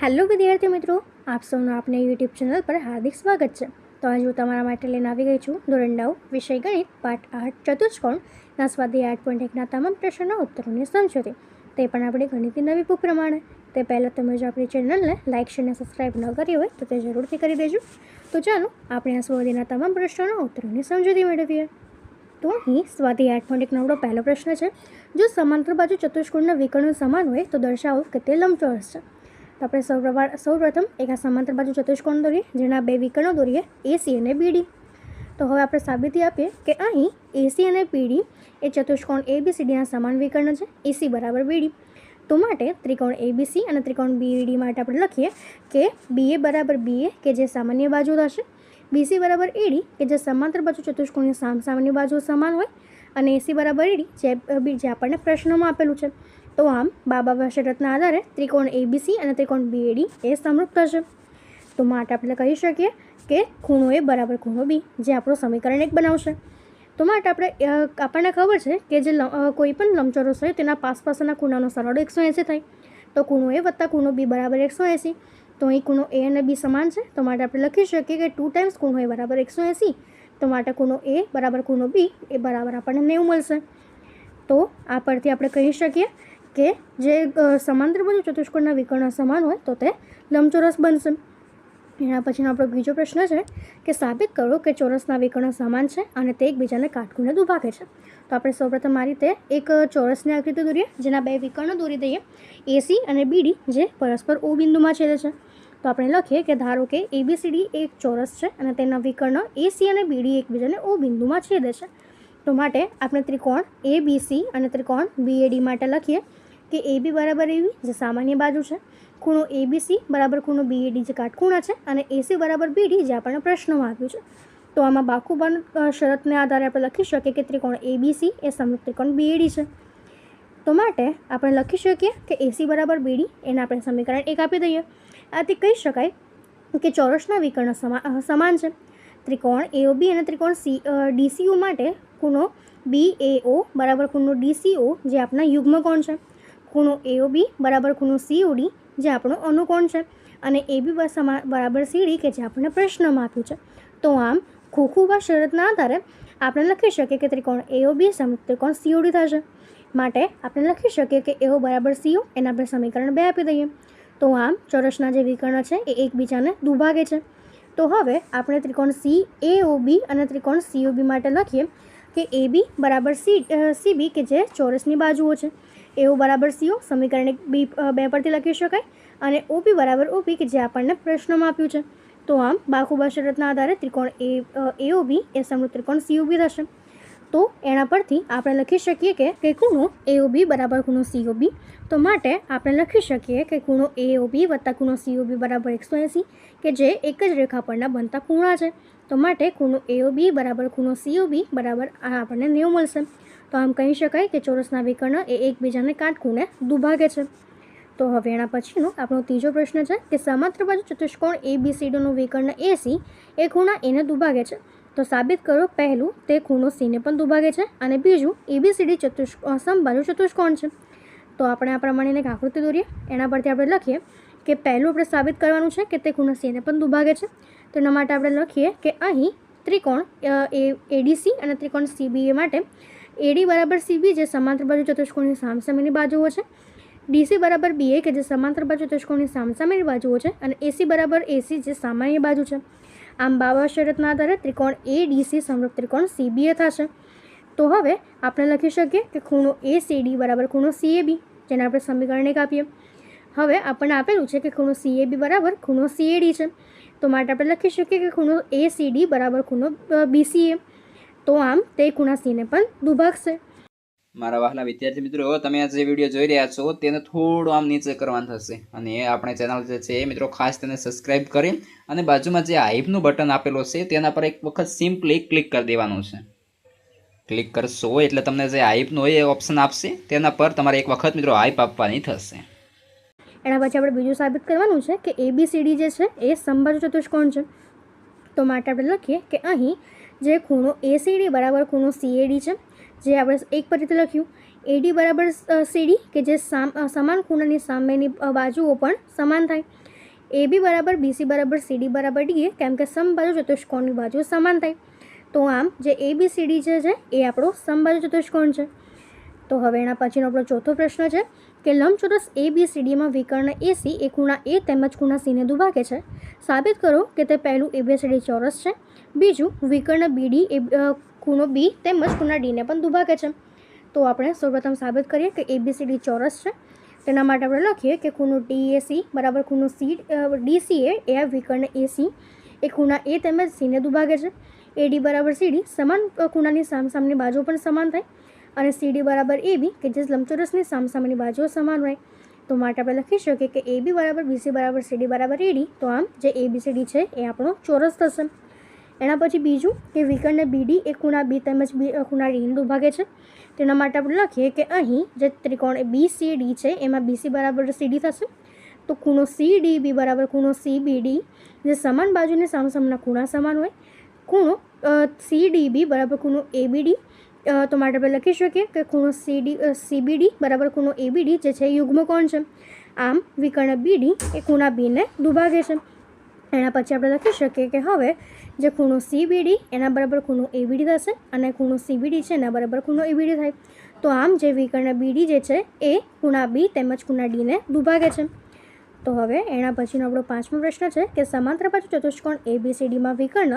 Hello વિદ્યાર્થી મિત્રો, આપ સૌનું આપને યુટ્યુબ ચેનલ પર હાર્દિક સ્વાગત છે। તો આજે હું તમારા માટે લઈને આવી ગઈ છું ધોરણ 9 વિષય ગણિત પાઠ 8 ચતુષ્કોણના સ્વાધ્યાય 8.1ના તમામ પ્રશ્નોના ઉત્તરોની સમજૂતી, તે પણ આપણી ગણિતની નવી બુક પ્રમાણે। તે પહેલાં તમે જો આપણી ચેનલને લાઇક શેર અને સબસ્ક્રાઈબ ન કરી હોય તો તે જરૂરથી કરી દેજો। તો ચાલો આપણે આ સ્વાધ્યાયના તમામ પ્રશ્નોના ઉત્તરોની સમજૂતી મેળવીએ। તો અહીં સ્વાધ્યાય 8.1નો પહેલો પ્રશ્ન છે, જો સમાંતર બાજુ ચતુષ્કોણના વિકર્ણો સમાન હોય તો દર્શાવો કે તે લંબચોરસ છે। તો આપણે સૌપ્રથમ એક આ સમાંતર બાજુ ચતુષ્કોણ દોરીએ, જેના બે વિકર્ણો દોરીએ AC અને BD। તો હવે આપણે સાબિતી આપીએ કે અહીં AC અને BD એ ચતુષ્કોણ ABCDના સમાન વિકર્ણ છે, AC બરાબર BD। તો માટે ત્રિકોણ ABC અને ત્રિકોણ BD માટે આપણે લખીએ કે BA બરાબર BA કે જે સામાન્ય બાજુ થશે, BC બરાબર AD કે જે સમાંતર બાજુ ચતુષ્કોણની સામસામેની બાજુ સમાન હોય, અને AC બરાબર AD જે આપણને પ્રશ્નમાં આપેલું છે। તો આમ બાબા શરતના આધારે ત્રિકોણ ABC અને ત્રિકોણ BAD એ સમરૂપ થશે। તો માટે આપણે કહી શકીએ કે ખૂણો A બરાબર ખૂણો B, જે આપણું સમીકરણ 1 બનાવશે। તો માટે આપણને ખબર છે કે જે કોઈ પણ લંબચોરસ હોય તેના પાસપાસના ખૂણાનો સરવાળો 180 થાય। તો ખૂણો A વત્તા ખૂણો B બરાબર 180। તો અહીં ખૂણો A અને B સમાન છે, તો માટે આપણે લખી શકીએ કે 2 ટાઈમ્સ ખૂણો A બરાબર 180। તો માટે ખૂણો A બરાબર ખૂણો B એ બરાબર આપણને 90 મળશે। તો આ પરથી આપણે કહી શકીએ કે જે સમાંતર બાજુ ચતુષ્કોણના વિકર્ણ સમાન હોય તો તે લંબચોરસ બનશે। એના પછીનો આપણો બીજો પ્રશ્ન છે કે સાબિત કરો કે ચોરસના વિકર્ણ સમાન છે અને તે એકબીજાને કાટખૂણે દુભાગે છે। તો આપણે સૌપ્રથમ આ રીતે એક ચોરસની આકૃતિ દોરીએ, જેના બે વિકર્ણ દોરી દઈએ AC અને BD, જે પરસ્પર O બિંદુમાં છેદે છે। તો આપણે લખીએ કે ધારો કે ABCD એક ચોરસ છે અને તેના વિકર્ણ AC અને BD એકબીજાને O બિંદુમાં છેદે છે। તો માટે આપણે ત્રિકોણ ABC અને ત્રિકોણ BAD માટે લખીએ કે AB બરાબર AB જે સામાન્ય બાજુ છે, ખૂણો ABC બરાબર ખૂણો BAD જે કાટખૂણા છે, અને AC બરાબર BD જે આપણને પ્રશ્નમાં આપ્યું છે। તો આમાં બાકુબાન શરતને આધારે આપણે લખી શકીએ કે ત્રિકોણ ABC એ સમરૂપ ત્રિકોણ BAD છે। તો માટે આપણે લખી શકીએ કે AC બરાબર BD એને આપણે સમીકરણ 1 આપી દઈએ। આથી કહી શકાય કે ચોરસના વિકર્ણ સમાન છે। ત્રિકોણ AOB અને ત્રિકોણ DCO માટે ખૂણો BAO બરાબર ખૂણો DCO જે આપણા યુગ્મ કોણ છે, ખૂણો AOB બરાબર ખૂણો COD જે આપણો અનુકોણ છે, અને AB બરાબર CD કે જે આપણને પ્રશ્નમાં આપ્યું છે। તો આમ ખોખુબા શરતના આધારે આપણે લખી શકીએ કે ત્રિકોણ AOB સમરૂપ ત્રિકોણ COD થશે। માટે આપણે લખી શકીએ કે AO બરાબર CO એને આપણે સમીકરણ 2 આપી દઈએ। તો આમ ચોરસના જે વિકર્ણ છે એ એકબીજાને દુભાગે છે। તો હવે આપણે ત્રિકોણ CAOB અને ત્રિકોણ COB માટે લખીએ કે AB બરાબર CB કે જે ચોરસની બાજુઓ છે, AO બરાબર CO સમીકરણ 2 પરથી લખી શકાય, અને OB બરાબર OB કે જે આપણને પ્રશ્નમાં આપ્યું છે। તો આમ બાકુબા શરતના આધારે ત્રિકોણ AOB એ સમરૂપ ત્રિકોણ COB થશે। તો એના પરથી આપણે લખી શકીએ કે ખૂણો AOB બરાબર ખૂણો COB। તો માટે આપણે લખી શકીએ કે ખૂણો AOB વત્તા ખૂણો COB બરાબર 180 કે જે એક જ રેખા પરના બનતા ખૂણા છે। તો માટે ખૂણો AOB બરાબર ખૂણો COB બરાબર આપણને 90 મળશે। તો આમ કહી શકાય કે ચોરસના વિકર્ણ એ એકબીજાને કાટખૂણે દુભાગે છે। તો હવે એના પછીનો આપણો ત્રીજો પ્રશ્ન છે કે સમાંતર બાજુ ચતુષ્કોણ ABCDનું વિકર્ણ AC એ ખૂણા A ને દુભાગે છે। તો સાબિત કરો પહેલું તે ખૂણો C ને પણ દુભાગે છે, અને બીજું ABCD સમબાજુ ચતુષ્કોણ છે। તો આપણે આ પ્રમાણે એક આકૃતિ દોરીએ, એના પરથી આપણે લખીએ કે પહેલું આપણે સાબિત કરવાનું છે કે તે ખૂણો C ને પણ દુભાગે છે। તો એના માટે આપણે લખીએ કે અહીં ત્રિકોણ ADC અને ત્રિકોણ CBA માટે AD બરાબર CB જે સમાંતર બાજુ ચતુષ્કોણની સામસામેની બાજુઓ છે, DC બરાબર BA કે જે સમાંતર બાજુ ચતુષ્કોણની સામસામેની બાજુઓ છે, અને AC બરાબર AC જે સામાન્ય બાજુ છે। આમ બાબા શરતના આધારે ત્રિકોણ ADC સમરૂપ ત્રિકોણ CBA થશે। તો હવે આપણે લખી શકીએ કે ખૂણો ACD બરાબર ખૂણો CAB, જેને આપણે સમીકરણ 1 આપીએ। હવે આપણને આપેલું છે કે ખૂણો CAB બરાબર ખૂણો CAD છે। તો માટે આપણે લખી શકીએ કે ખૂણો ACD બરાબર ખૂણો BCA। તો આમ તે ખૂણા C ને પણ દુભાગશે। મારા વહાલા વિદ્યાર્થી મિત્રો, તમે આ જે વિડીયો જોઈ રહ્યા છો તેને થોડું આમ નીચે કરવાનું થશે, અને આપણે ચેનલ જે છે એ મિત્રો ખાસ તેને સબસ્ક્રાઇબ કરી અને બાજુમાં જે હાઈપનું બટન આપેલું છે તેના પર એક વખત સિમ્પલી ક્લિક કરી દેવાનું છે। ક્લિક કરશો એટલે તમને જે હાઈપનું હોય એ ઓપ્શન આપશે, તેના પર તમારે એક વખત મિત્રો હાઈપ આપવાની થશે। એના પછી આપણે બીજું સાબિત કરવાનું છે કે ABCD જે છે એ સમબાજુ ચતુષ્કોણ છે। તો માટે આપણે લખીએ કે અહીં જે ખૂણો ACD બરાબર ખૂણો CAD છે, જે આપણે એક પર રીતે લખ્યું, એડી બરાબર સીડી કે જે સમાન ખૂણાની સામેની બાજુઓ પણ સમાન થાય. એબી બરાબર બીસી બરાબર સીડી બરાબર ડીએ, કેમ કે સમબાજુ ચતુષ્કોણની બાજુ સમાન થાય. તો આમ જે ABCD છે એ આપણો સમબાજુ ચતુષ્કોણ છે. તો હવે એના પછીનો આપણો ચોથો પ્રશ્ન છે કે લંબચોરસ ABCDમાં વિકર્ણ AC એ ખૂણા A તેમજ ખૂણા C ને દુભાગે છે. સાબિત કરો કે તે પહેલું ABCD ચોરસ છે. બીજું વિકર્ણ BD એ ખૂણો B તેમજ ખૂણા D ને પણ દુભાગે છે. તો આપણે સૌપ્રથમ સાબિત કરીએ કે ABCD ચોરસ છે. તેના માટે આપણે લખીએ કે ખૂણો DAC બરાબર ખૂણો DCA એ વિકર્ણ AC એ ખૂણા A તેમજ C ને દુભાગે છે. AD બરાબર CD સમાન ખૂણાની સામસામેની બાજુ પણ સમાન થાય અને CD બરાબર AB કે જે લંબચોરસની સામસામેની બાજુઓ સમાન હોય. તો માટે આપણે લખી શકીએ કે AB બરાબર BC બરાબર CD બરાબર AD. તો આમ જે ABCD છે એ આપણો ચોરસ થશે. એના પછી બીજું કે વિકર્ણ BD એ ખૂણા B તેમજ ખૂણા D ને દુભાગે છે. તેના માટે આપણે લખીએ કે અહીં જે ત્રિકોણ BCD છે એમાં BC બરાબર CD થશે. તો ખૂણો CDB બરાબર ખૂણો CBD જે સમાન બાજુની સામસામના ખૂણા સમાન હોય. ખૂણો CDB બરાબર ખૂણો ABD. તો માટે આપણે લખી શકીએ કે ખૂણો CBD બરાબર ખૂણો ABD જે છે યુગ્મ કોણ છે. આમ વિકર્ણ BD એ ખૂણા B ને દુભાગે છે. એના પછી આપણે લખી શકીએ કે હવે જે ખૂણો CBD એના બરાબર ખૂણો ABD થશે અને ખૂણો CBD છે એના બરાબર ખૂણો ABD થાય. તો આમ જે વિકર્ણ BD જે છે એ ખૂણા B તેમજ ખૂણા D ને દુભાગે છે. તો હવે એના પછીનો આપણો પાંચમો પ્રશ્ન છે કે સમાંતર બાજુ ચતુષ્કોણ ABCDમાં વિકર્ણ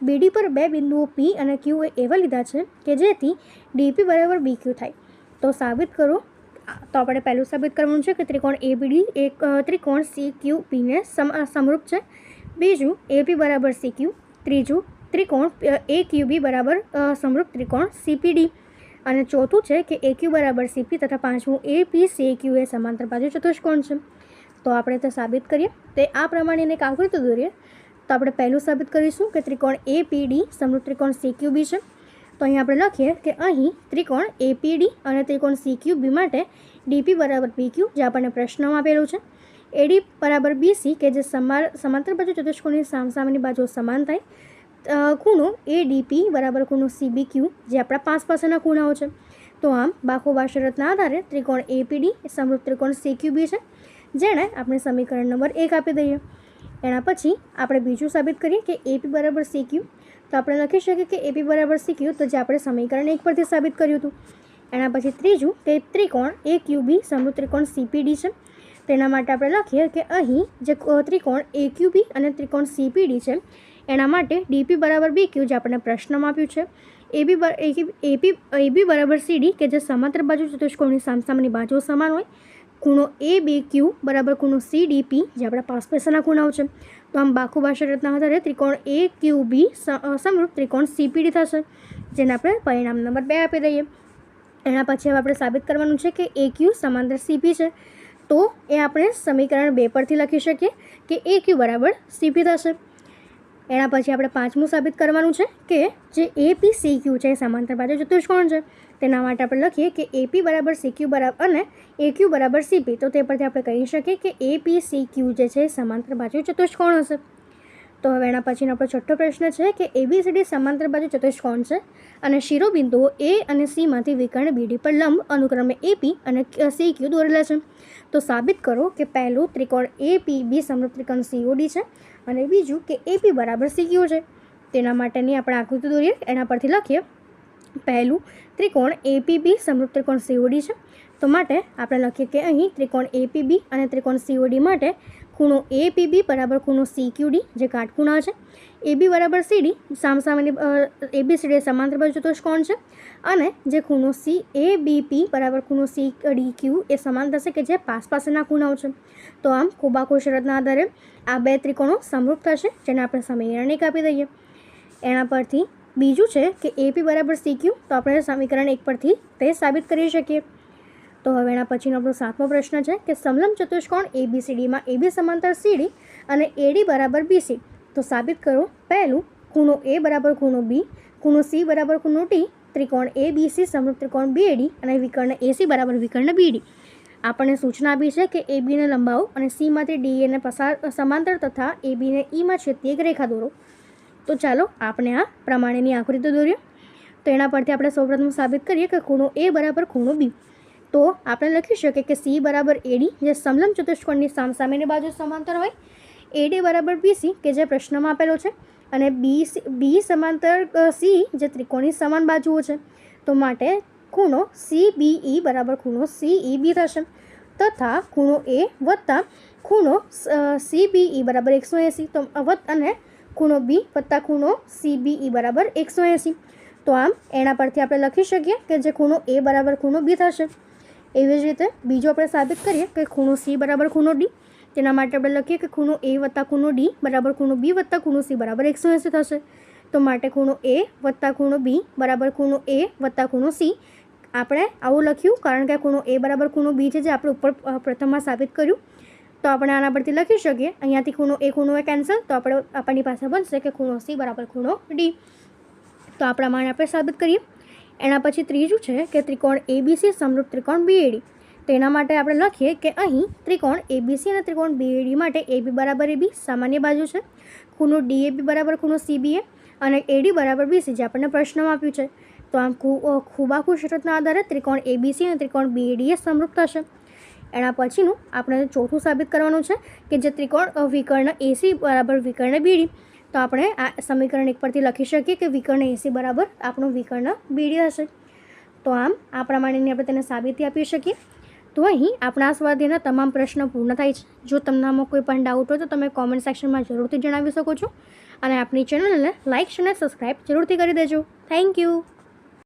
BD પર બે બિંદુઓ P અને Q એવા લીધા છે કે જેથી DP બરાબર BQ થાય. તો સાબિત કરો. તો આપણે પહેલું સાબિત કરવાનું છે કે ત્રિકોણ ABD એક ત્રિકોણ CQP ને સમરૂપ છે. બીજું AP બરાબર CQ. ત્રીજું ત્રિકોણ AQB બરાબર સમરૂપ ત્રિકોણ CPD. અને ચોથું છે કે AQ બરાબર CP તથા પાંચમું APCQ એ સમાંતર બાજુ ચતુષ્કોણ છે. તો આપણે તે સાબિત કરીએ. તે આ પ્રમાણે એક આકૃતિ દોરીએ. તો આપણે પહેલું સાબિત કરીશું કે ત્રિકોણ APD સમરૂપ ત્રિકોણ CQB છે. તો અહીં આપણે લખીએ કે અહીં ત્રિકોણ APD અને ત્રિકોણ CQB માટે DP બરાબર PQ જે આપણને પ્રશ્નમાં આપેલું છે. AD બરાબર BC કે જે સમાંતર બાજુ ચતુષ્કોણની સામસામેની બાજુ સમાન થાય. ખૂણો ADP બરાબર ખૂણો CBQ જે આપણા પાસેના ખૂણાઓ છે. તો આમ બાખોબા શરતના આધારે ત્રિકોણ APD એ સમરૂપ ત્રિકોણ CQB છે, જેને આપણે સમીકરણ નંબર 1 આપી દઈએ. એના પછી આપણે બીજું સાબિત કરીએ કે AP બરાબર CQ. તો આપણે લખી શકીએ કે AP બરાબર CQ તો જે આપણે સમીકરણ 1 પરથી સાબિત કર્યું હતું. એના પછી ત્રીજું કે ત્રિકોણ AQB સમરૂપ ત્રિકોણ CPD છે. તેના માટે આપણે લખીએ કે અહીં જે ત્રિકોણ AQB અને ત્રિકોણ CPD છે એના માટે DP બરાબર BQ જે આપણને પ્રશ્નમાં આપ્યું છે. AB બરાબર CD કે જે સમાંતર બાજુ ચતુષ્કોણની સામસામેની બાજુઓ સમાન હોય. ખૂણો ABQ બરાબર ખૂણો CDP જે આપણા પાસના ખૂણાઓ છે. તો આમ બાખુબા શરતના આધારે ત્રિકોણ AQB સમરૂપ ત્રિકોણ CPD થશે, જેને આપણે પરિણામ નંબર 2 આપી દઈએ. એના પછી હવે આપણે સાબિત કરવાનું છે કે AQ સમાંતર CP છે. તો એ આપણે સમીકરણ 2 પરથી લખી શકીએ કે AQ બરાબર CP થશે. એના પછી આપણે પાંચમું સાબિત કરવાનું છે કે જે APCQ છે એ સમાંતર બાજુ ચતુષ્કોણ છે. તેના માટે આપણે લખીએ કે AP બરાબર CQ બરાબર અને AQ બરાબર CP. તો તે પરથી આપણે કહી શકીએ કે APCQ જે છે સમાંતર બાજુ ચતુષ્કોણ હશે. તો હવે એના પછીનો આપણો છઠ્ઠો પ્રશ્ન છે કે ABCD સમાંતર બાજુ ચતુષ્કોણ છે અને શિરોબિંદુઓ A અને C માંથી વિકર્ણ BD પર લંબ અનુક્રમે AP અને CQ દોરેલા છે. તો સાબિત કરો કે પહેલું ત્રિકોણ APB સમરૂપ ત્રિકોણ COD છે અને બીજું કે AP બરાબર CQ છે. તેના માટેની આપણે આકૃતિ દોરીએ. એના પરથી લખીએ પહેલું ત્રિકોણ APB સમરૂપ ત્રિકોણ COD છે. તો માટે આપણે લખીએ કે અહીં ત્રિકોણ APB અને ત્રિકોણ COD માટે ખૂણો APB બરાબર ખૂણો CQD જે કાટખૂણા છે. AB બરાબર CD સામસામેની ABCD સમાંતર બાજુ ચતુષ્કોણ છે અને જે ખૂણો ABP બરાબર ખૂણો CDQ એ સમાન થશે કે જે પાસના ખૂણાઓ છે. તો આમ કુબાકો શરતના આધારે આ બે ત્રિકોણો સમરૂપ થશે, જેને આપણે સમીકરણ 1 આપી દઈએ. એના પરથી બીજું છે કે AP બરાબર CQ. તો આપણે સમીકરણ 1 પરથી તે સાબિત કરી શકીએ. તો હવે એના પછીનો આપણો સાતમો પ્રશ્ન છે કે સમલંબ ચતુષ્કોણ ABCDમાં AB સમાંતર CD અને AD બરાબર BC. તો સાબિત કરો. પહેલું ખૂણો A બરાબર ખૂણો B, ખૂણો C બરાબર ખૂણો T, ત્રિકોણ ABC સમરૂપ ત્રિકોણ BAD અને વિકર્ણ AC બરાબર વિકર્ણ BD. આપણને સૂચના આપી છે કે AB ને લંબાવો અને C માંથી DA ને સમાંતર તથા AB ને E માં છેદતી એક રેખા દોરો. તો ચાલો આપણે આ પ્રમાણેની આકૃતિ દોરીએ. તો એના પરથી આપણે સૌપ્રથમ સાબિત કરીએ કે ખૂણો A બરાબર ખૂણો B. તો આપણે લખી શકીએ કે સી બરાબર એડી, જે સમલંબ ચતુષ્કોણની સામસામેની બાજુ સમાંતર હોય, એડી બરાબર બીસી કે જે પ્રશ્નમાં આપેલો છે, અને બી સમાંતર સી જે ત્રિકોણની સમાન બાજુઓ છે. તો માટે ખૂણો CBE બરાબર ખૂણો CEB થશે, તથા ખૂણો એ વત્તા ખૂણો CBE બરાબર 180, તો અને ખૂણો બી વત્તા ખૂણો CBE બરાબર 180. તો આમ એના પરથી આપણે લખી શકીએ કે જે ખૂણો એ બરાબર ખૂણો બી થશે. એવી જ રીતે બીજો આપણે સાબિત કરીએ કે ખૂણો સી બરાબર ખૂણો ડી. તેના માટે આપણે લખીએ કે ખૂણો એ વત્તા ખૂણો ડી બરાબર ખૂણો બી વત્તા ખૂણો સી બરાબર 180 થશે. તો માટે ખૂણો એ વત્તા ખૂણો બી બરાબર ખૂણો એ વત્તા ખૂણો સી. આપણે આવું લખ્યું કારણ કે ખૂણો એ બરાબર ખૂણો બી છે, જે આપણે ઉપર પ્રથમમાં સાબિત કર્યું. તો આપણે આના પરથી લખી શકીએ, અહીંયાથી ખૂણો એ કેન્સલ, તો આપણી પાસે બનશે કે ખૂણો સી બરાબર ખૂણો ડી. તો આ પ્રમાણે આપણે સાબિત કરીએ. એના પછી ત્રીજું છે કે ત્રિકોણ ABC સમરૂપ ત્રિકોણ BAD. તો એના માટે આપણે લખીએ કે અહીં ત્રિકોણ ABC અને ત્રિકોણ BAD માટે AB બરાબર AB સામાન્ય બાજુ છે, ખૂણો DAB બરાબર ખૂણો CBA અને AD બરાબર BC, જે આપણને પ્રશ્નમાં આપ્યું છે. તો આમ ખૂબાખૂબ શરતના આધારે ત્રિકોણ ABC અને ત્રિકોણ BAD એ સમરૂપ થશે. એના પછીનું આપણે ચોથું સાબિત કરવાનું છે કે જે ત્રિકોણ વિકર્ણ AC બરાબર વિકર્ણ BD. તો આપણે આ સમીકરણ 1 પરથી લખી શકીએ કે વિકર્ણ AC બરાબર આપણું વિકર્ણ BD હશે. તો આમ આ પ્રમાણેની આપણે તેને સાબિતી આપી શકીએ. તો અહીં આપણા સ્વાધ્યાયના તમામ પ્રશ્નો પૂર્ણ થાય છે. જો તમને આમાં કોઈ પણ ડાઉટ હોય તો તમે કોમેન્ટ સેક્શનમાં જરૂરથી જણાવી શકો છો, અને આપણી ચેનલને લાઇક અને સબસ્ક્રાઈબ જરૂરથી કરી દેજો. Thank you.